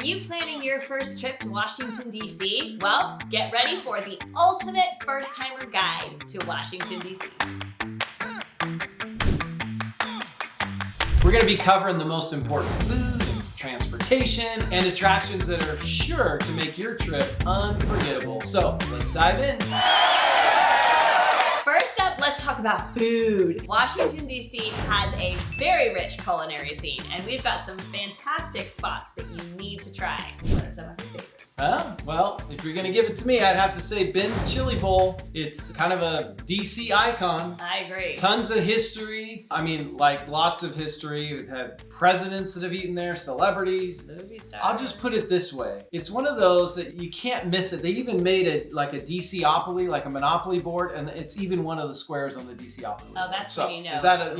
Are you planning your first trip to Washington, D.C.? Well, get ready for the ultimate first-timer guide to Washington, D.C. We're going to be covering the most important food, transportation, and attractions that are sure to make your trip unforgettable. So let's dive in. First up, let's talk about food. Washington, D.C. has a very rich culinary scene, and we've got some fantastic spots that you need to try. What are some of your favorites? Well, if you're gonna give it to me, I'd have to say Ben's Chili Bowl. It's kind of a DC icon. I agree. Tons of history. I mean, like lots of history. We've had presidents that have eaten there, celebrities. Movie stars. I'll just put it this way. It's one of those that you can't miss it. They even made it like a DC-opoly, like a Monopoly board, and it's even one of the squares on the DC-opoly. Oh, that's so when you know. Is that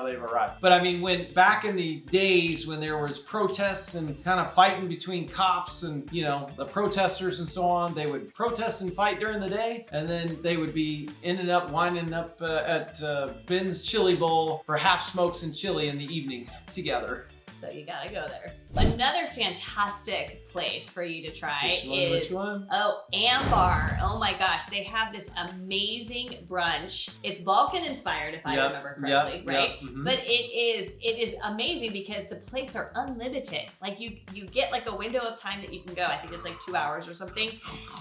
they've arrived. But I mean, when back in the days when there was protests and kind of fighting between cops and the protesters and so on, they would protest and fight during the day, and then they would be ending up winding up at Ben's Chili Bowl for half smokes and chili in the evening together. So you gotta go there. Another fantastic place for you to try Which one? Oh, Ambar. Oh my gosh, they have this amazing brunch. It's Balkan inspired, if I remember correctly, right? Mm-hmm. But it is amazing because the plates are unlimited. Like you get like a window of time that you can go. I think it's like 2 hours or something,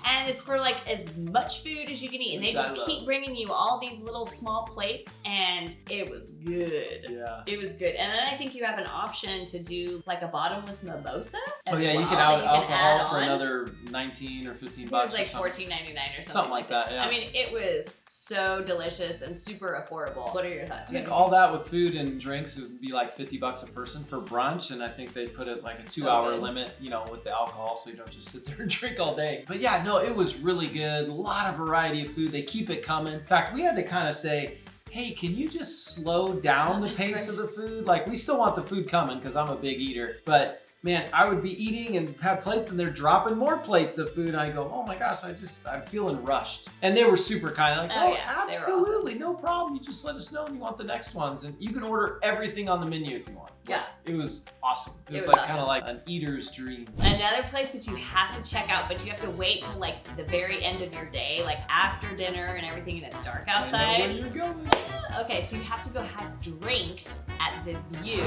and it's for like as much food as you can eat. And they just keep bringing you all these little small plates, and it was good. Yeah, it was good. And then I think you have an option to do like a bottomless mimosa. Oh yeah, you can add alcohol for another 19 or 15 bucks. It was like $14.99 or something like that. Yeah. I mean, it was so delicious and super affordable. What are your thoughts? I think all that with food and drinks would be like $50 a person for brunch, and I think they put it like a 2-hour limit, with the alcohol, so you don't just sit there and drink all day. But yeah, no, it was really good. A lot of variety of food. They keep it coming. In fact, we had to kind of say, hey, can you just slow down the pace of the food? Like, we still want the food coming because I'm a big eater, but man, I would be eating and have plates and they're dropping more plates of food. And I go, oh my gosh, I'm feeling rushed. And they were super kind of like, absolutely, no problem. You just let us know when you want the next ones. And you can order everything on the menu if you want. Yeah. It was awesome. It was like kind of like an eater's dream. Another place that you have to check out, but you have to wait till like the very end of your day, like after dinner and everything, and it's dark outside. I know where you're going. Okay, so you have to go have drinks at the View,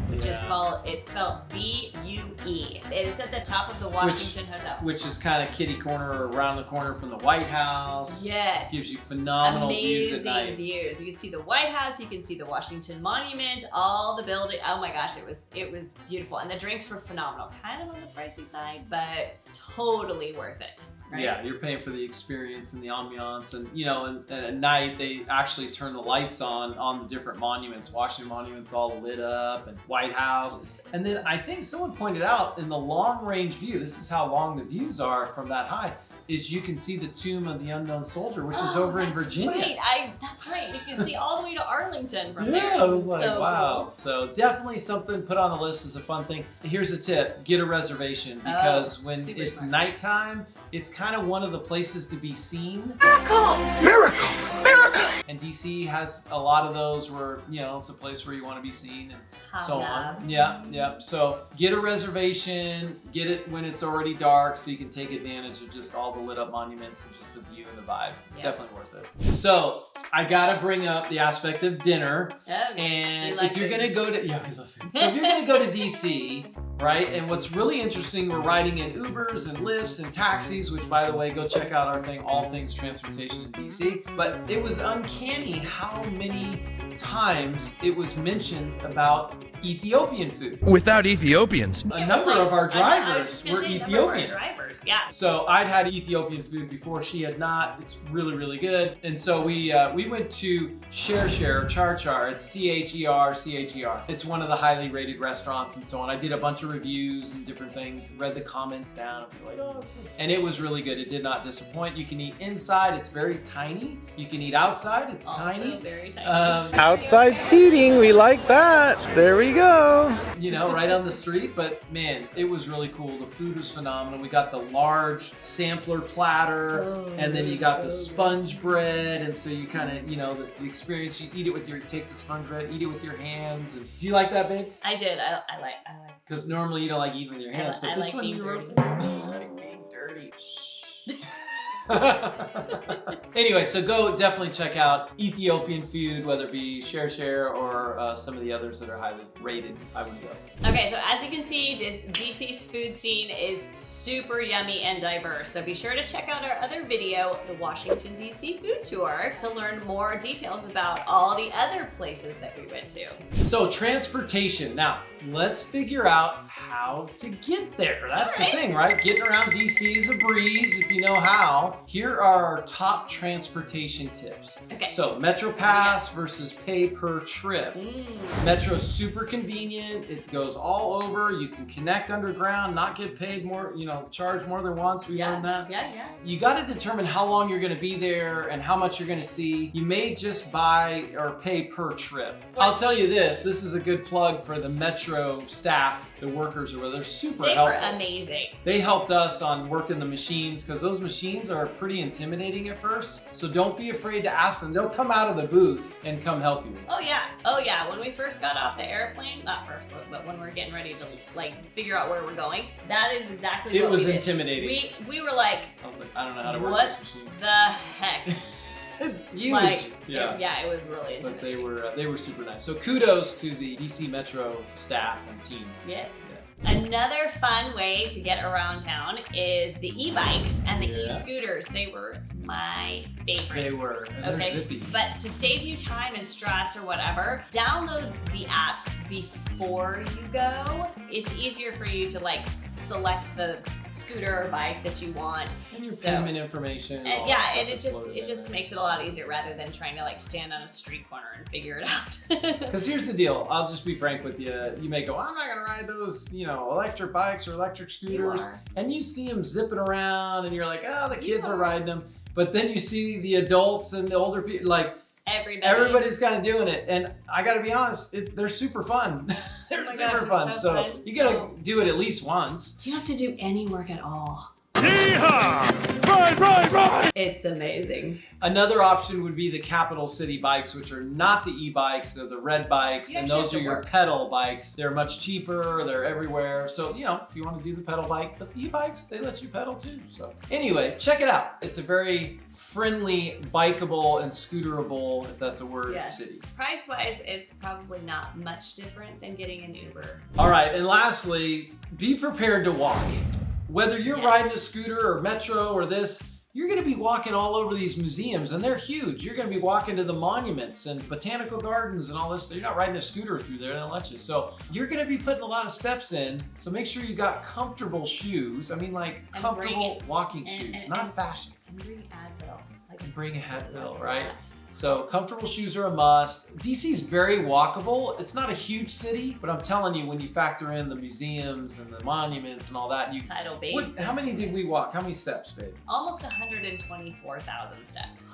which is spelled V-U-E. And it's at the top of the Washington Hotel. Which is kind of kitty corner around the corner from the White House. Yes. Gives you phenomenal views at night. Amazing views. You can see the White House, you can see the Washington Monument, all the building. Oh my gosh, it was beautiful. And the drinks were phenomenal. Kind of on the pricey side, but totally worth it. Right? Yeah, you're paying for the experience and the ambiance, and at night they actually turn the lights on the different monuments. Washington Monument's all lit up, and White House. And then I think someone pointed out in the long range view, this is how long the views are from that high, is you can see the tomb of the unknown soldier, which is over in Virginia. That's right. You can see all the way to Arlington from there. Yeah, I was like, so wow. Cool. So definitely something put on the list as a fun thing. Here's a tip: get a reservation, because when it's nighttime, it's kind of one of the places to be seen. Miracle! Miracle! Miracle! And DC has a lot of those where, it's a place where you want to be seen and so on. Yeah. So get a reservation, get it when it's already dark so you can take advantage of just all the lit up monuments and just the view and the vibe. Yeah. Definitely worth it. So I gotta bring up the aspect of dinner. And if you're gonna go to, we love food. So if you're gonna go to DC, right? And what's really interesting, we're riding in Ubers and Lyfts and taxis, which by the way, go check out our thing, All Things Transportation in DC. But it was uncanny how many times it was mentioned about Ethiopian food. Without Ethiopians. A number of our drivers were Ethiopian. Yeah. So I'd had Ethiopian food before, she had not. It's really, really good. And so we went to Char Char. It's C-H-E-R. It's one of the highly rated restaurants and so on. I did a bunch of reviews and different things, read the comments down, and like, oh, that's good. And it was really good. It did not disappoint. You can eat inside, it's very tiny. You can eat outside, it's also tiny. Very tiny. Outside seating, we like that. There we you go. You know, right on the street. But man, it was really cool. The food was phenomenal. We got the large sampler platter, and then you got the sponge bread. And so you kind of, you know, the experience, you eat it with your, takes the sponge bread, eat it with your hands. And do you like that, babe? I did. I like. Because normally you don't like eating with your hands, but I this like one being you dirty. like being dirty. Anyway, so go definitely check out Ethiopian food, whether it be Share or some of the others that are highly rated. I would go. Okay, so as you can see, just DC's food scene is super yummy and diverse. So be sure to check out our other video, the Washington DC Food Tour, to learn more details about all the other places that we went to. So transportation. Now, let's figure out how to get there. That's the thing, right? Getting around DC is a breeze if you know how. Here are our top transportation tips. Okay. So Metro Pass versus pay per trip. Metro's super convenient. It goes all over. You can connect underground, not get paid more, you know, charge more than once. We learned that. Yeah. You got to determine how long you're going to be there and how much you're going to see. You may just buy or pay per trip. I'll tell you this is a good plug for the Metro staff, the workers or whatever. They're super helpful. They were amazing. They helped us on working the machines because those machines are pretty intimidating at first. So don't be afraid to ask them. They'll come out of the booth and come help you. Oh yeah. When we first got off the airplane, not first, but when we're getting ready to like figure out where we're going, that is exactly what we did. It was intimidating. We were like, I don't know how to work what this machine. the heck? It's huge. Like, yeah. It was really intimidating. But they were super nice. So kudos to the DC Metro staff and team. Yes. Another fun way to get around town is the e-bikes and the e-scooters. They were my favorite. They were, and they're zippy. But to save you time and stress or whatever, download the apps before you go. It's easier for you to like select the scooter or bike that you want. And your payment information. And it just makes it a lot easier rather than trying to like stand on a street corner and figure it out. Because here's the deal. I'll just be frank with you. You may go, I'm not gonna ride those, you know, electric bikes or electric scooters. And you see them zipping around and you're like, oh, the kids are riding them. But then you see the adults and the older people, like everybody's kind of doing it. And I gotta be honest, they're super fun. They're super fun. So you gotta do it at least once. You don't have to do any work at all. Right! It's amazing. Another option would be the capital city bikes, which are not the e-bikes, they're the red bikes, and those are your pedal bikes. They're much cheaper, they're everywhere. So, you know, if you want to do the pedal bike, but the e-bikes, they let you pedal too. So anyway, check it out. It's a very friendly, bikeable, and scooterable, if that's a word, city. Price-wise, it's probably not much different than getting an Uber. All right, and lastly, be prepared to walk. Whether you're riding a scooter or Metro or this, you're gonna be walking all over these museums and they're huge. You're gonna be walking to the monuments and botanical gardens and all this. You're not riding a scooter through there, they'll let you. So you're gonna be putting a lot of steps in. So make sure you got comfortable shoes. I mean like comfortable walking shoes, not fashion. And bring Advil. And bring a Advil, right? So comfortable shoes are a must. DC's very walkable. It's not a huge city, but I'm telling you, when you factor in the museums and the monuments and all that, Tidal Basin. How many did we walk? How many steps, babe? Almost 124,000 steps.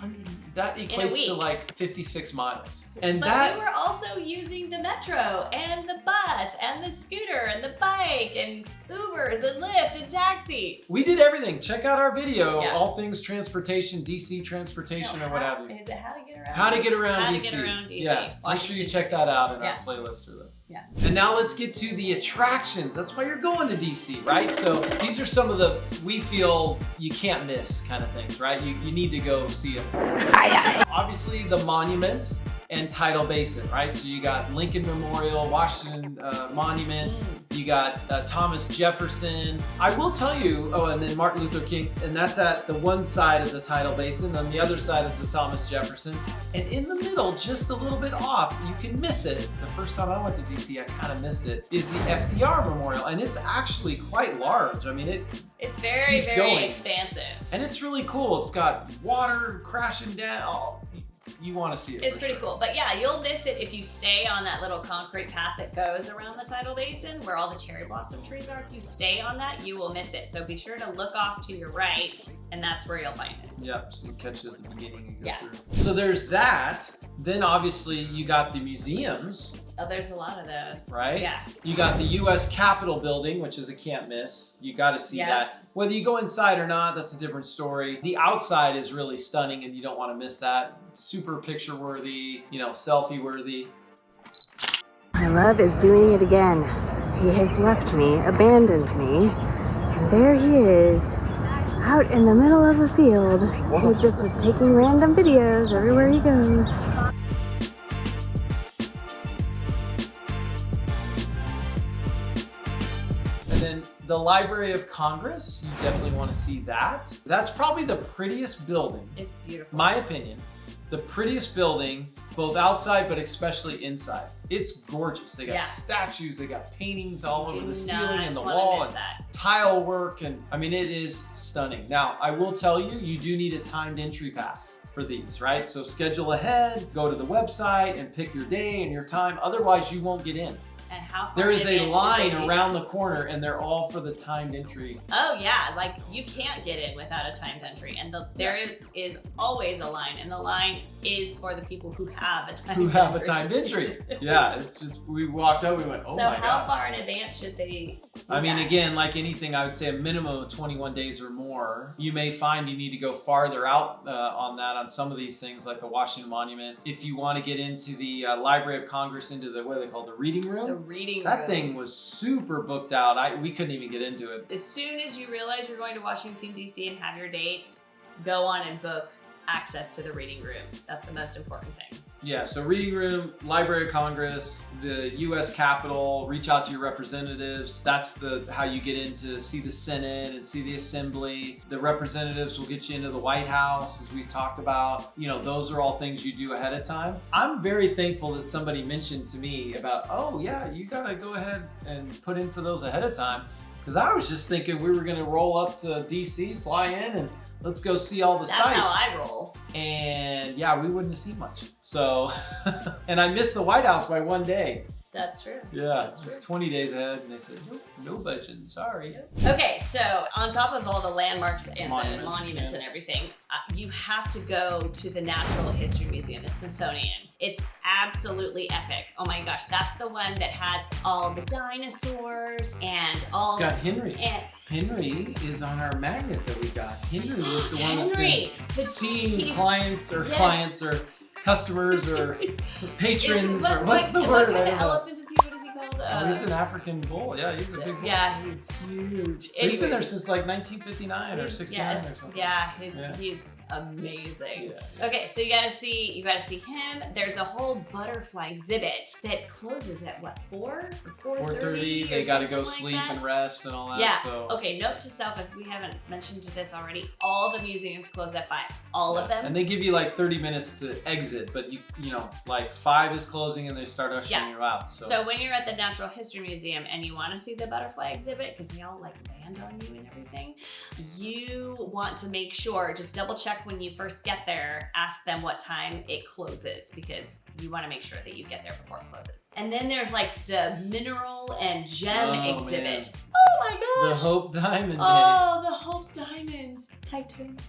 That equates to like 56 miles. But we were also using the Metro and the bus and the scooter and the bike and Ubers and Lyft and taxi. We did everything. Check out our video, all things transportation, DC transportation or what have you. Is it how to get around? How to get around How DC. to get around DC. Yeah, make sure you check that out in our playlist or the. Yeah. And now let's get to the attractions. That's why you're going to DC, right? So these are some of the, we feel you can't miss kind of things, right? You need to go see them. Obviously the monuments and Tidal Basin, right? So you got Lincoln Memorial, Washington Monument, you got Thomas Jefferson. I will tell you, oh, and then Martin Luther King, and that's at the one side of the Tidal Basin. On the other side is the Thomas Jefferson. And in the middle, just a little bit off, you can miss it. The first time I went to DC, I kind of missed it, is the FDR Memorial. And it's actually quite large. I mean, it's very, very expansive. And it's really cool. It's got water crashing down. Oh, you want to see it. It's pretty cool. But yeah, you'll miss it if you stay on that little concrete path that goes around the Tidal Basin where all the cherry blossom trees are. If you stay on that, you will miss it. So be sure to look off to your right and that's where you'll find it. Yep, so you catch it at the beginning and go through. So there's that. Then obviously you got the museums. Oh, there's a lot of those. Right? Yeah. You got the U.S. Capitol building, which is a can't miss. You got to see that. Whether you go inside or not, that's a different story. The outside is really stunning, and you don't want to miss that. Super picture worthy, you know, selfie worthy. My love is doing it again. He has left me, abandoned me, and there he is, out in the middle of a field. He just is taking random videos everywhere he goes. And then the Library of Congress, you definitely want to see that. That's probably the prettiest building. It's beautiful. My opinion, the prettiest building, both outside but especially inside. It's gorgeous. They got statues, they got paintings all over the ceiling and the wall, and tile work, and I mean, it is stunning. Now, I will tell you, you do need a timed entry pass for these, right? So schedule ahead, go to the website and pick your day and your time. Otherwise, you won't get in. And how far There is a line around the the corner, and they're all for the timed entry. Oh yeah, like you can't get in without a timed entry, and there is always a line, and the line is for the people who have a timed entry. Yeah, it's just, we walked out, we went, oh so my how God. far in advance should they do I mean, that? again, like anything, I would say a minimum of 21 days or more. You may find you need to go farther out on that on some of these things, like the Washington Monument. If you want to get into the Library of Congress, into the, what are they called, the reading room? The reading room. That thing was super booked out. We couldn't even get into it. As soon as you realize you're going to Washington, D.C. and have your dates, go on and book access to the reading room. That's the most important thing. Yeah, so reading room, Library of Congress, the U.S. Capitol, reach out to your representatives. That's how you get in to see the Senate and see the Assembly. The representatives will get you into the White House, as we talked about. You know, those are all things you do ahead of time. I'm very thankful that somebody mentioned to me about, oh yeah, you gotta go ahead and put in for those ahead of time. Because I was just thinking we were gonna roll up to D.C., fly in, and let's go see all the sites. That's how I roll. And yeah, we wouldn't have seen much. So, and I missed the White House by one day. That's true. Yeah, it was 20 days ahead, and they said, nope, no budget, sorry. Okay, so on top of all the landmarks and the monuments yeah. and everything, you have to go to the Natural History Museum, the Smithsonian. It's absolutely epic. Oh my gosh, that's the one that has all the dinosaurs and all. It's got Henry. And Henry is on our magnet that we got. Henry was the one that's Henry, been seeing clients or customers or patrons or what's the word? What kind of elephant is he? What is he called? He's an African bull. Yeah, he's a big bull. Yeah, he's huge. So he's been there since like 1959 or 69 or something. Yeah, he's amazing. Yeah. Okay, so you gotta see him. There's a whole butterfly exhibit that closes at what, 4 or 4:30? They gotta go like sleep that? and rest and all that. Yeah. So. Okay, note to self, if we haven't mentioned this already, all the museums close at 5. All of them. And they give you like 30 minutes to exit, but you know, like 5 is closing and they start ushering you out. So when you're at the Natural History Museum and you want to see the butterfly exhibit, because they all like land on you and everything, you want to make sure, just double check when you first get there, ask them what time it closes, because you want to make sure that you get there before it closes. And then there's like the mineral and gem exhibit. Man. Oh my gosh! The Hope Diamond. Oh, the Hope Diamond. Titanic.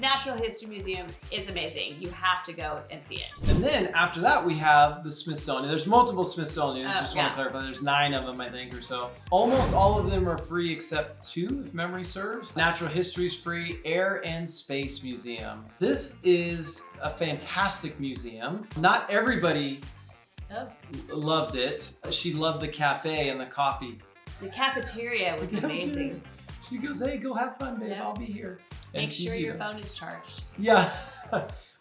Natural History Museum is amazing. You have to go and see it. And then after that, we have the Smithsonian. There's multiple Smithsonians. Just want to clarify. There's 9 of them, I think, or so. Almost all of them are free except 2, if memory serves. Natural History is free. Air and Space Museum. This is a fantastic museum. Not everybody loved it. She loved the cafe and the coffee. The cafeteria was amazing. She goes, hey, go have fun, babe. I'll be here. Make sure your phone is charged. Yeah.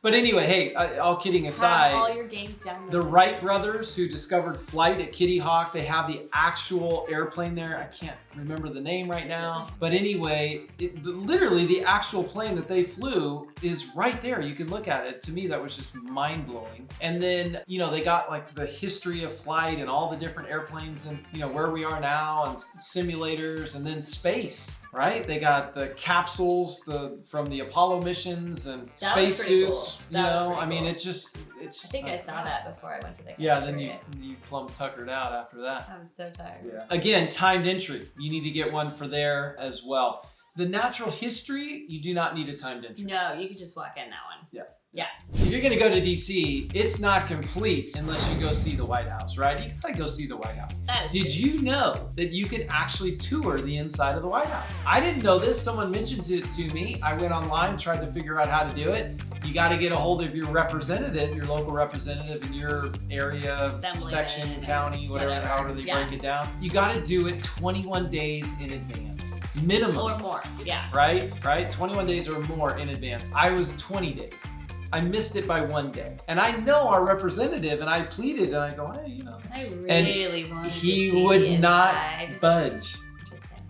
But anyway, hey, all kidding aside, have all your games downloaded. The Wright brothers who discovered flight at Kitty Hawk, they have the actual airplane there. I can't remember the name right now. But anyway, literally the actual plane that they flew is right there. You can look at it. To me, that was just mind-blowing. And then, you know, they got like the history of flight and all the different airplanes and, you know, where we are now and simulators, and then space, right? They got the capsules from the Apollo missions and spacesuits. Cool. You know, I mean, it's just. I think I saw that before I went to the cafeteria. Yeah, then you plumb tuckered out after that. I was so tired. Yeah. Again, timed entry. You need to get one for there as well. The natural history, you do not need a timed entry. No, you could just walk in that one. Yeah. Yeah. If you're gonna go to DC, it's not complete unless you go see the White House, right? You gotta go see the White House. That is Did true. you know that you could actually tour the inside of the White House? I didn't know this. Someone mentioned it to me. I went online, tried to figure out how to do it. You got to get a hold of your representative, your local representative in your area, Assemblyman, section, county, whatever, however they break it down. You got to do it 21 days in advance, minimum. Or more, yeah. Right? 21 days or more in advance. I was 20 days. I missed it by 1 day. And I know our representative, and I pleaded, and I go, hey, you know. I really wanted to see He would the not inside. budge. Just saying.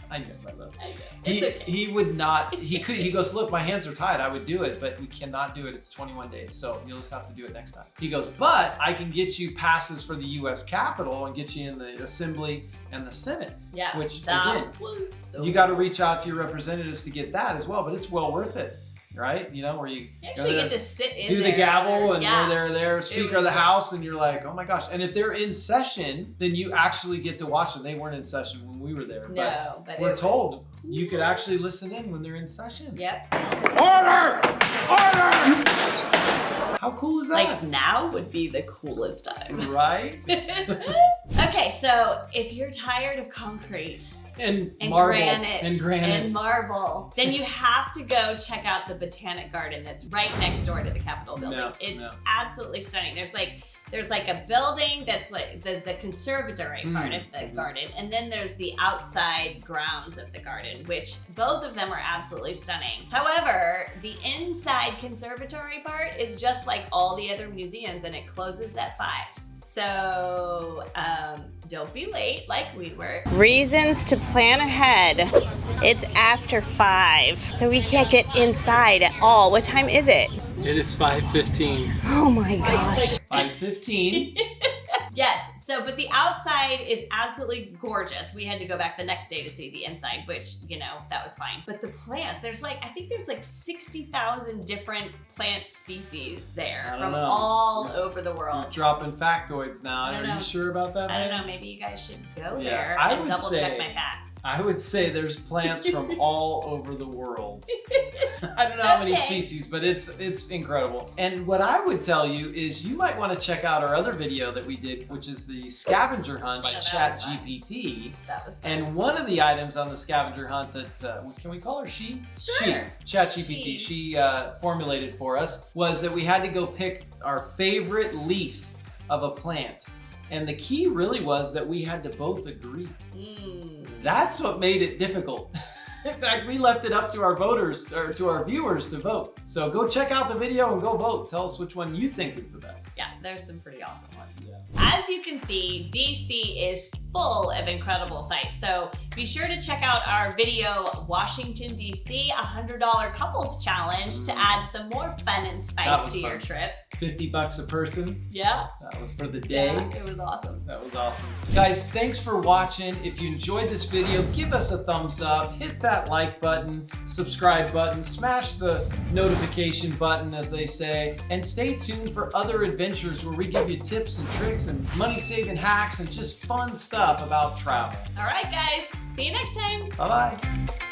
I know, my love. I know. It's okay. He would not, he goes, look, my hands are tied. I would do it, but we cannot do it. It's 21 days. So you'll just have to do it next time. He goes, but I can get you passes for the US Capitol and get you in the Assembly and the Senate. Yeah, Which, that again, was so you got to reach out to your representatives to get that as well, but it's well worth it. Right? You know, where you actually get to sit in do there. the gavel and Yeah. where they're there, Speaker of the House, and you're like, oh my gosh. And if they're in session, then you actually get to watch them. They weren't in session when we were there. No, but we're it told you could actually listen in when they're in session. Yep. Order! Order! How cool is that? Like now would be the coolest time. Right? Okay, so if you're tired of concrete And and marble. granite And granite. and marble, then you have to go check out the Botanic Garden that's right next door to the Capitol building. It's absolutely stunning. There's like a building that's like the conservatory part of the garden, and then there's the outside grounds of the garden, which both of them are absolutely stunning. However, the inside conservatory part is just like all the other museums, and it closes at 5. So don't be late like we were. Reasons to plan ahead. It's after 5, so we can't get inside at all. What time is it? It is 5:15. Oh my gosh. 5:15. Yes, so, but the outside is absolutely gorgeous. We had to go back the next day to see the inside, which, you know, that was fine. But the plants, I think there's like 60,000 different plant species there from all over the world. You're dropping factoids now. I don't Are know. you sure about that, I man? don't know, maybe you guys should go Yeah, there I and would double check say- my facts. I would say there's plants from all over the world. I don't know how many Okay. species, but it's incredible. And what I would tell you is you might want to check out our other video that we did, which is the scavenger hunt by Yeah, that was fun. ChatGPT. That was fun. And one of the items on the scavenger hunt that, can we call her she? Sure. ChatGPT, she formulated for us was that we had to go pick our favorite leaf of a plant. And the key really was that we had to both agree. That's what made it difficult. In fact, we left it up to our voters, or to our viewers to vote. So go check out the video and go vote. Tell us which one you think is the best. Yeah, there's some pretty awesome ones. Yeah. As you can see, DC is full of incredible sites. So be sure to check out our video, Washington, DC, $100 couples challenge to add some more fun and That spice was to your fun. trip. $50 a person. Yeah. That was for the day. Yeah, it was awesome. That was awesome. Guys, thanks for watching. If you enjoyed this video, give us a thumbs up, hit that like button, subscribe button, smash the notification button, as they say, and stay tuned for other adventures where we give you tips and tricks and money-saving hacks and just fun stuff about travel. All right, guys. See you next time. Bye-bye.